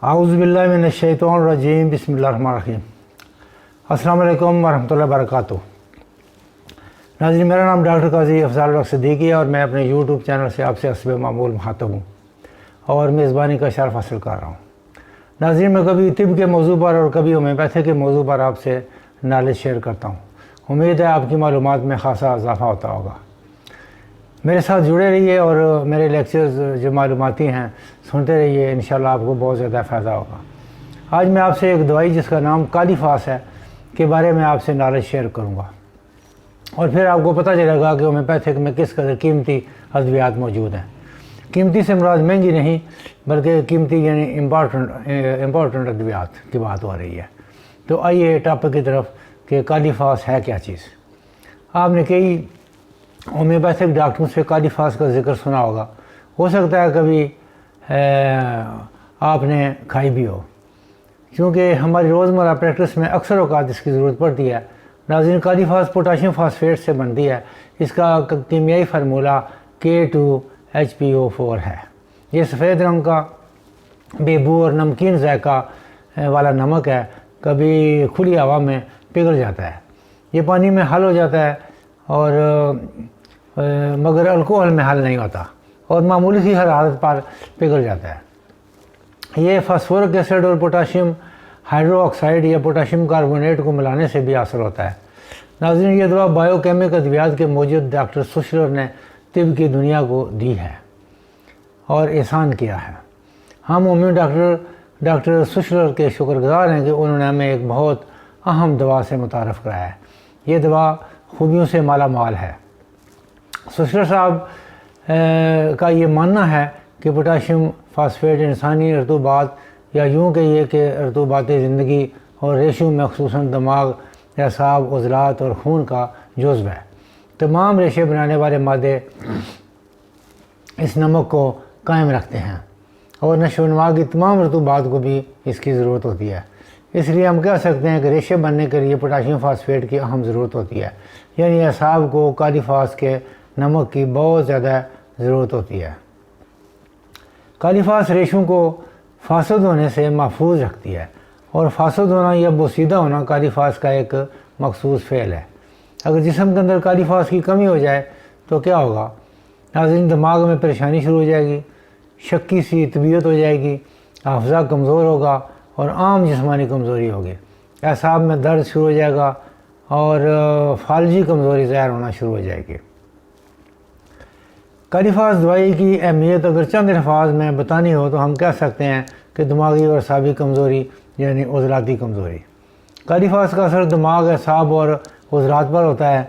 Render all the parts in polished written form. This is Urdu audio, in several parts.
اعوذ باللہ من الشیطان الرجیم بسم اللہ الرحمن الرحیم۔ السلام علیکم ورحمۃ اللہ وبرکاتہ۔ ناظرین، میرا نام ڈاکٹر قاضی افضال الحق صدیقی ہے اور میں اپنے یوٹیوب چینل سے آپ سے حسب معمول مخاطب ہوں اور میزبانی کا شرف حاصل کر رہا ہوں۔ ناظرین، میں کبھی طب کے موضوع پر اور کبھی ہومیوپیتھی کے موضوع پر آپ سے نالج شیئر کرتا ہوں۔ امید ہے آپ کی معلومات میں خاصا اضافہ ہوتا ہوگا۔ میرے ساتھ جڑے رہیے اور میرے لیکچرز جو معلوماتی ہیں سنتے رہیے، انشاءاللہ آپ کو بہت زیادہ فائدہ ہوگا۔ آج میں آپ سے ایک دوائی جس کا نام کالیفاس ہے کے بارے میں آپ سے نالج شیئر کروں گا، اور پھر آپ کو پتہ چلے گا کہ ہومیوپیتھک میں کس قدر قیمتی ادویات موجود ہیں۔ قیمتی سے مراد مہنگی نہیں بلکہ قیمتی یعنی امپورٹنٹ ادویات کی بات ہو رہی ہے۔ تو آئیے ٹاپک کی طرف کہ کالیفاس ہے کیا چیز۔ آپ نے کئی ہومیوپیتھک ڈاکٹروں سے کالیفاس کا ذکر سنا ہوگا، ہو سکتا ہے کبھی آپ نے کھائی بھی ہو، کیونکہ ہماری روزمرہ پریکٹس میں اکثر اوقات اس کی ضرورت پڑتی ہے۔ ناظرین، کالیفاس پوٹاشیم فاسفیٹ سے بنتی ہے۔ اس کا کیمیائی فارمولہ K2HPO4 ہے۔ یہ سفید رنگ کا بے بو اور نمکین ذائقہ والا نمک ہے، کبھی کھلی ہوا میں پگھل جاتا ہے، یہ پانی میں حل ہو جاتا ہے اور مگر الکوہل میں حل نہیں ہوتا اور معمولی سی حرارت پر پگھل جاتا ہے۔ یہ فاسفورک ایسڈ اور پوٹاشیم ہائیڈرو آکسائڈ یا پوٹاشیم کاربونیٹ کو ملانے سے بھی اثر ہوتا ہے۔ ناظرین، یہ دوا بائیو کیمک ادویات کے موجود ڈاکٹر سوشلر نے طب کی دنیا کو دی ہے اور احسان کیا ہے۔ ہم عمومی ڈاکٹر سوشلر کے شکر گزار ہیں کہ انہوں نے ہمیں ایک بہت اہم دوا سے متعارف کرایا ہے۔ یہ دوا خوبیوں سے مالا مال ہے۔ سوشلر صاحب کا یہ ماننا ہے کہ پوٹاشیم فاسفیٹ انسانی رطوبات یا یوں کہیے کہ رطوبات زندگی اور ریشوں میں خصوصاً دماغ، اعصاب، عضلات اور خون کا جزو ہے۔ تمام ریشے بنانے والے مادے اس نمک کو قائم رکھتے ہیں اور نشو و نما کی تمام رطوبات کو بھی اس کی ضرورت ہوتی ہے۔ اس لیے ہم کہہ سکتے ہیں کہ ریشے بننے کے لیے پوٹاشیم فاسفیٹ کی اہم ضرورت ہوتی ہے، یعنی اعصاب کو کالیفاس کے نمک کی بہت زیادہ ضرورت ہوتی ہے۔ کالیفاس ریشوں کو فاسد ہونے سے محفوظ رکھتی ہے، اور فاسد ہونا یا بوسیدہ ہونا کالیفاس کا ایک مخصوص فعل ہے۔ اگر جسم کے اندر کالیفاس کی کمی ہو جائے تو کیا ہوگا؟ ناظرین، دماغ میں پریشانی شروع ہو جائے گی، شکی سی طبیعت ہو جائے گی، حافظہ کمزور ہوگا اور عام جسمانی کمزوری ہوگی، اعصاب میں درد شروع ہو جائے گا اور فالجی کمزوری ظاہر ہونا شروع ہو جائے گی۔ کالیفاس دوائی کی اہمیت اگر چند الفاظ میں بتانی ہو تو ہم کہہ سکتے ہیں کہ دماغی اور اعصابی کمزوری یعنی عضلاتی کمزوری۔ کالیفاس کا اثر دماغ، اعصاب اور عضلات پر ہوتا ہے۔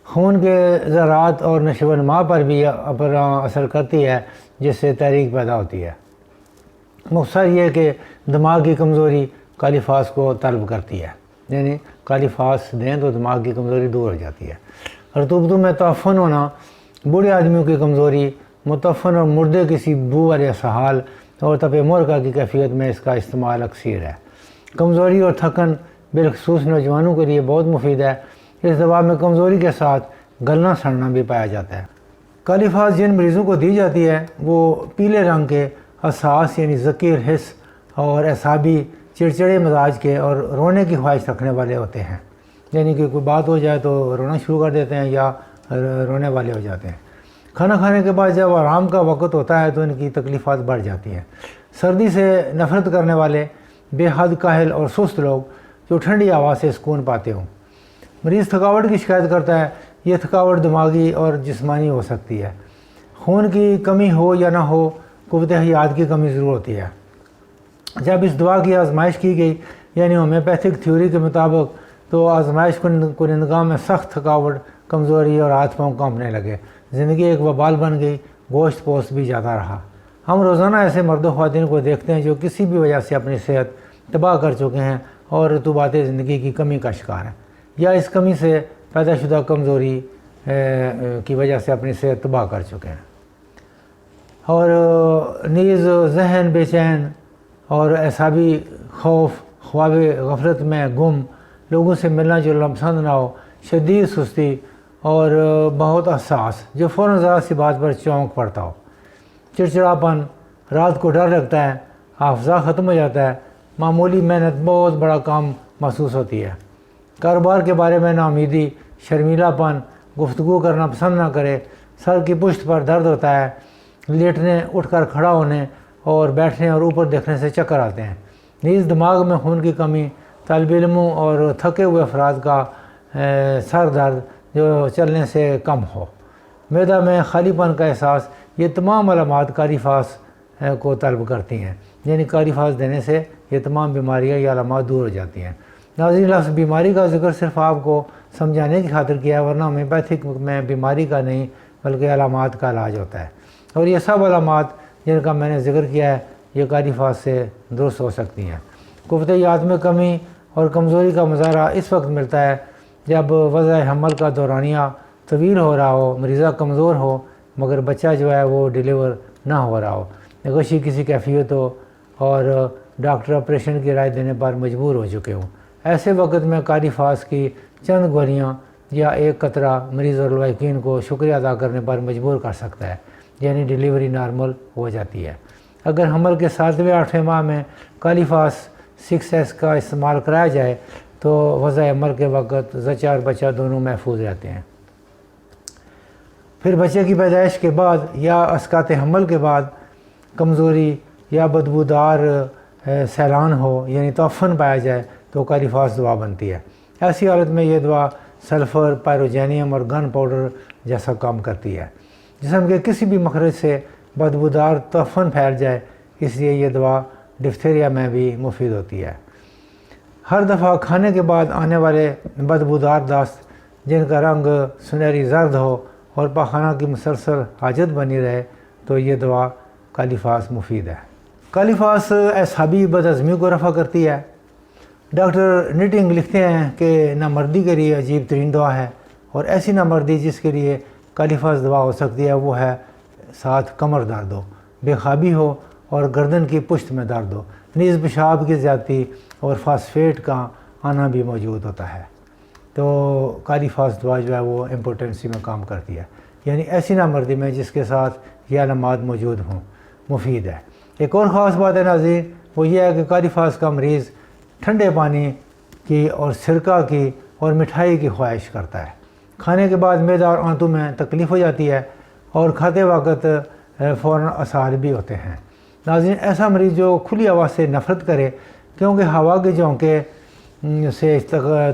خون کے ذرات اور نشو و نما پر بھی اثر کرتی ہے، جس سے تحریک پیدا ہوتی ہے۔ مختصر یہ کہ دماغ کی کمزوری کالیفاس کو طلب کرتی ہے، یعنی کالیفاس دیں تو دماغ کی کمزوری دور ہو جاتی ہے۔ رطوبتوں میں تعفن ہونا، بوڑھے آدمیوں کی کمزوری، متعفن اور مردے کسی بو والے اسہال اور تپ مرغہ کی کیفیت میں اس کا استعمال اکثر ہے۔ کمزوری اور تھکن بالخصوص نوجوانوں کے لیے بہت مفید ہے۔ اس دوا میں کمزوری کے ساتھ گلنا سڑنا بھی پایا جاتا ہے۔ کالیفاس جن مریضوں کو دی جاتی ہے وہ پیلے رنگ کے، حساس یعنی ذکیر حس اور اعصابی چڑچڑے مزاج کے اور رونے کی خواہش رکھنے والے ہوتے ہیں، یعنی کہ کوئی بات ہو جائے تو رونا شروع کر دیتے ہیں یا رونے والے ہو جاتے ہیں۔ کھانا کھانے کے بعد جب آرام کا وقت ہوتا ہے تو ان کی تکلیفات بڑھ جاتی ہیں۔ سردی سے نفرت کرنے والے، بے حد کاہل اور سست لوگ جو ٹھنڈی ہوا سے سکون پاتے ہوں۔ مریض تھکاوٹ کی شکایت کرتا ہے۔ یہ تھکاوٹ دماغی اور جسمانی ہو سکتی ہے۔ خون کی کمی ہو یا نہ ہو، قوت حیات کی کمی ضرور ہوتی ہے۔ جب اس دوا کی آزمائش کی گئی، یعنی ہومیوپیتھک تھیوری کے مطابق، تو آزمائش کنندگان میں سخت تھکاوٹ، کمزوری اور ہاتھ پاؤں کانپنے لگے۔ زندگی ایک وبال بن گئی، گوشت پوست بھی جاتا رہا۔ ہم روزانہ ایسے مرد و خواتین کو دیکھتے ہیں جو کسی بھی وجہ سے اپنی صحت تباہ کر چکے ہیں اور رطوبات زندگی کی کمی کا شکار ہیں، یا اس کمی سے پیدا شدہ کمزوری کی وجہ سے اپنی صحت تباہ کر چکے ہیں، اور نیز ذہن بے چین اور اعصابی خوف، خواب غفلت میں گم، لوگوں سے ملنا جلنا پسند نہ ہو، شدید سستی اور بہت حساس جو فوراً ذرا سی بات پر چونک پڑتا ہو، چڑچڑاپن، رات کو ڈر لگتا ہے، حافظہ ختم ہو جاتا ہے، معمولی محنت بہت بڑا کام محسوس ہوتی ہے، کاروبار کے بارے میں ناامیدی، شرمیلا پن، گفتگو کرنا پسند نہ کرے، سر کی پشت پر درد ہوتا ہے، لیٹنے، اٹھ کر کھڑا ہونے اور بیٹھنے اور اوپر دیکھنے سے چکر آتے ہیں، نیز دماغ میں خون کی کمی، طالب علموں اور تھکے ہوئے افراد کا سر درد جو چلنے سے کم ہو، معدہ میں خالی پن کا احساس، یہ تمام علامات کاری فاس کو طلب کرتی ہیں، یعنی کاری فاس دینے سے یہ تمام بیماریاں یا علامات دور ہو جاتی ہیں۔ ناظرین، لفظ بیماری کا ذکر صرف آپ کو سمجھانے کی خاطر کیا ہے، ورنہ ہومیوپیتھک میں بیماری کا نہیں بلکہ علامات کا علاج ہوتا ہے، اور یہ سب علامات جن کا میں نے ذکر کیا ہے یہ کاری فاس سے درست ہو سکتی ہیں۔ قوت یاد میں کمی اور کمزوری کا مظاہرہ اس وقت ملتا ہے جب وضع حمل کا دورانیہ طویل ہو رہا ہو، مریضہ کمزور ہو مگر بچہ جو ہے وہ ڈیلیور نہ ہو رہا ہو، غشی کسی کیفیت ہو اور ڈاکٹر آپریشن کی رائے دینے پر مجبور ہو چکے ہوں۔ ایسے وقت میں کاری فاس کی چند گولیاں یا ایک قطرہ مریض اور لوائقین کو شکریہ ادا کرنے پر مجبور کر سکتا ہے، یعنی ڈیلیوری نارمل ہو جاتی ہے۔ اگر حمل کے 7ویں 8ویں ماہ میں کالی فاس 6S کا استعمال کرایا جائے تو وضع حمل کے وقت زچہ اور بچہ دونوں محفوظ رہتے ہیں۔ پھر بچے کی پیدائش کے بعد یا اسقاط حمل کے بعد کمزوری یا بدبودار سیلان ہو، یعنی تعفن پایا جائے تو کاری فاس دوا بنتی ہے۔ ایسی حالت میں یہ دوا سلفر، پائروجینیم اور گن پاؤڈر جیسا کام کرتی ہے۔ جسم کے کسی بھی مخرج سے بدبودار تعفن پھیل جائے، اس لیے یہ دوا ڈفتیریا میں بھی مفید ہوتی ہے۔ ہر دفعہ کھانے کے بعد آنے والے بدبودار دست جن کا رنگ سنہری زرد ہو اور پاخانہ کی مسلسل حاجت بنی رہے تو یہ دوا کالی فاس مفید ہے۔ کالی فاس اعصابی بدہضمی کو رفع کرتی ہے۔ ڈاکٹر نیٹنگ لکھتے ہیں کہ نامردی کے لیے عجیب ترین دوا ہے، اور ایسی نامردی جس کے لیے کالی فاس دوا ہو سکتی ہے وہ ہے ساتھ کمر درد ہو، بے خوابی ہو اور گردن کی پشت میں درد ہو، نیز پیشاب کی زیادتی اور فاسفیٹ کا آنا بھی موجود ہوتا ہے، تو کالی فاس دوا جو ہے وہ امپوٹنسی میں کام کرتی ہے، یعنی ایسی نامردی میں جس کے ساتھ یہ علامات موجود ہوں مفید ہے۔ ایک اور خاص بات ہے ناظرین، وہ یہ ہے کہ کالی فاس کا مریض ٹھنڈے پانی کی اور سرکہ کی اور مٹھائی کی خواہش کرتا ہے۔ کھانے کے بعد معدہ اور آنتوں میں تکلیف ہو جاتی ہے اور کھاتے وقت فوراً اسہال بھی ہوتے ہیں۔ ناظرین، ایسا مریض جو کھلی ہوا سے نفرت کرے کیونکہ ہوا کے جھونکے سے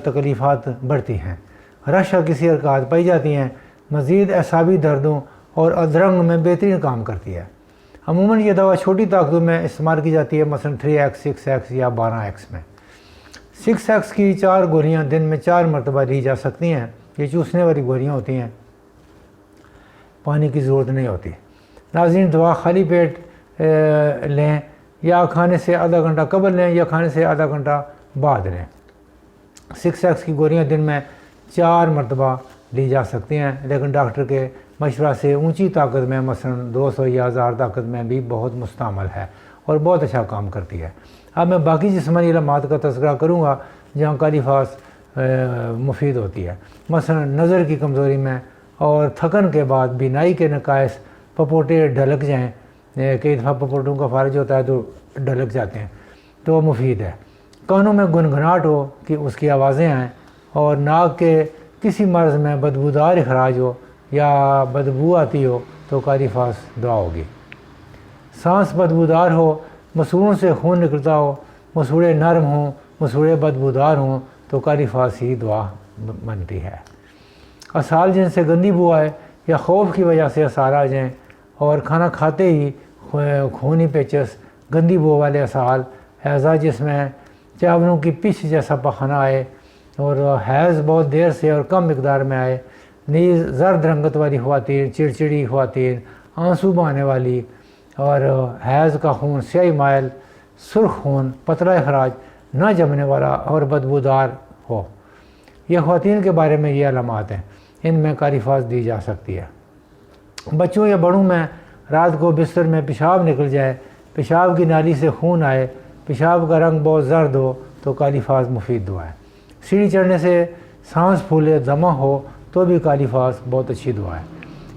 تکلیفات بڑھتی ہیں، رش اور کسی حرکات پائی جاتی ہیں، مزید اعصابی دردوں اور ادرنگ میں بہترین کام کرتی ہے۔ عموماً یہ دوا چھوٹی طاقتوں میں استعمال کی جاتی ہے، مثلاً 3X، 6X یا 12X میں۔ 6X کی 4 گولیاں دن میں 4 مرتبہ لی جا سکتی ہیں، یہ چوسنے والی گولیاں ہوتی ہیں، پانی کی ضرورت نہیں ہوتی۔ ناظرین، دوا خالی پیٹ لیں یا کھانے سے آدھا گھنٹہ قبل لیں یا کھانے سے آدھا گھنٹہ بعد لیں۔ 6X کی گولیاں دن میں 4 مرتبہ لی جا سکتی ہیں، لیکن ڈاکٹر کے مشورہ سے اونچی طاقت میں مثلاً 200 یا 1000 طاقت میں بھی بہت مستعمل ہے اور بہت اچھا کام کرتی ہے۔ اب میں باقی جسمانی علامات کا تذکرہ کروں گا جہاں کالی فاس مفید ہوتی ہے، مثلاً نظر کی کمزوری میں اور تھکن کے بعد بینائی کے نقائص، پپوٹے ڈھلک جائیں، کئی دفعہ پپوٹوں کا فارج ہوتا ہے تو ڈھلک جاتے ہیں تو مفید ہے۔ کانوں میں گنگناہٹ ہو کہ اس کی آوازیں آئیں، اور ناک کے کسی مرض میں بدبودار اخراج ہو یا بدبو آتی ہو تو کالی فاس دوا ہوگی۔ سانس بدبودار ہو، مسوڑوں سے خون نکلتا ہو، مسوڑے نرم ہوں، مسوڑے بدبودار ہوں تو کالی فاس ہی دوا بنتی ہے۔ اسہال جن سے گندی بو آئے یا خوف کی وجہ سے اسہال آ جائیں اور کھانا کھاتے ہی خونی پیچس، گندی بو والے اسہال، حیضہ جس میں چاولوں کی پچ جیسا پخانہ آئے اور حیض بہت دیر سے اور کم مقدار میں آئے، نیز زرد رنگت والی خواتین، چڑچڑی خواتین، آنسو بہانے والی اور حیض کا خون سیاہی مائل، سرخ خون، پتلا اخراج، نہ جمنے والا اور بدبودار ہو، یہ خواتین کے بارے میں یہ علامات ہیں، ان میں کالی فاس دی جا سکتی ہے۔ بچوں یا بڑوں میں رات کو بستر میں پیشاب نکل جائے، پیشاب کی نالی سے خون آئے، پیشاب کا رنگ بہت زرد ہو تو کالی فاس مفید دوا ہے۔ سیڑھی چڑھنے سے سانس پھولے، دمہ ہو تو بھی کالی فاس بہت اچھی دوا ہے۔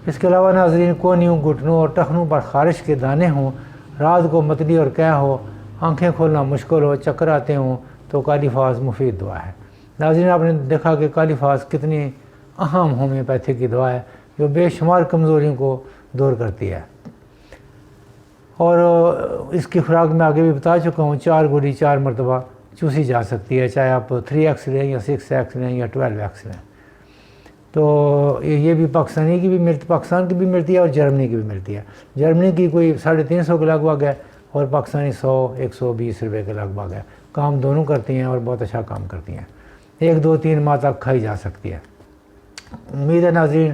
اس کے علاوہ ناظرین، کونیوں، گھٹنوں اور ٹخنوں پر خارش کے دانے ہوں، رات کو متلی اور قے ہو، آنکھیں کھولنا مشکل ہو، چکر آتے ہوں، تو کالی فاس مفید دعا ہے۔ ناظرین، آپ نے دیکھا کہ کالی فاس کتنی اہم ہومیوپیتھی کی دعا ہے جو بے شمار کمزوریوں کو دور کرتی ہے، اور اس کی خوراک میں آگے بھی بتا چکا ہوں، 4 گولی 4 مرتبہ چوسی جا سکتی ہے، چاہے آپ 3x لیں یا 6x لیں یا 12x لیں۔ تو یہ بھی پاکستان کی بھی ملتی ہے اور جرمنی کی بھی ملتی ہے۔ جرمنی کی کوئی 350 کے لگ بھگ ہے، اور پاکستانی 100-120 روپے کے لگ بھگ ہے۔ کام دونوں کرتی ہیں اور بہت اچھا کام کرتی ہیں، 1-2-3 ماہ تک کھائی جا سکتی ہے۔ امید ہے ناظرین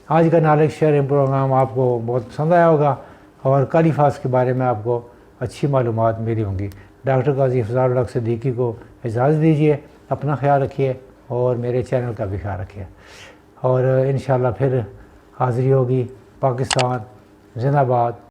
آج کا نالج شیئرنگ پروگرام آپ کو بہت پسند آیا ہوگا، اور کالی فاس کے بارے میں آپ کو اچھی معلومات ملی ہوں گی۔ ڈاکٹر قاضی افضال الحق صدیقی کو اجازت دیجیے، اپنا خیال رکھیے اور میرے چینل کا بھی خیال رکھیے، اور انشاءاللہ پھر حاضری ہوگی۔ پاکستان زندہ باد۔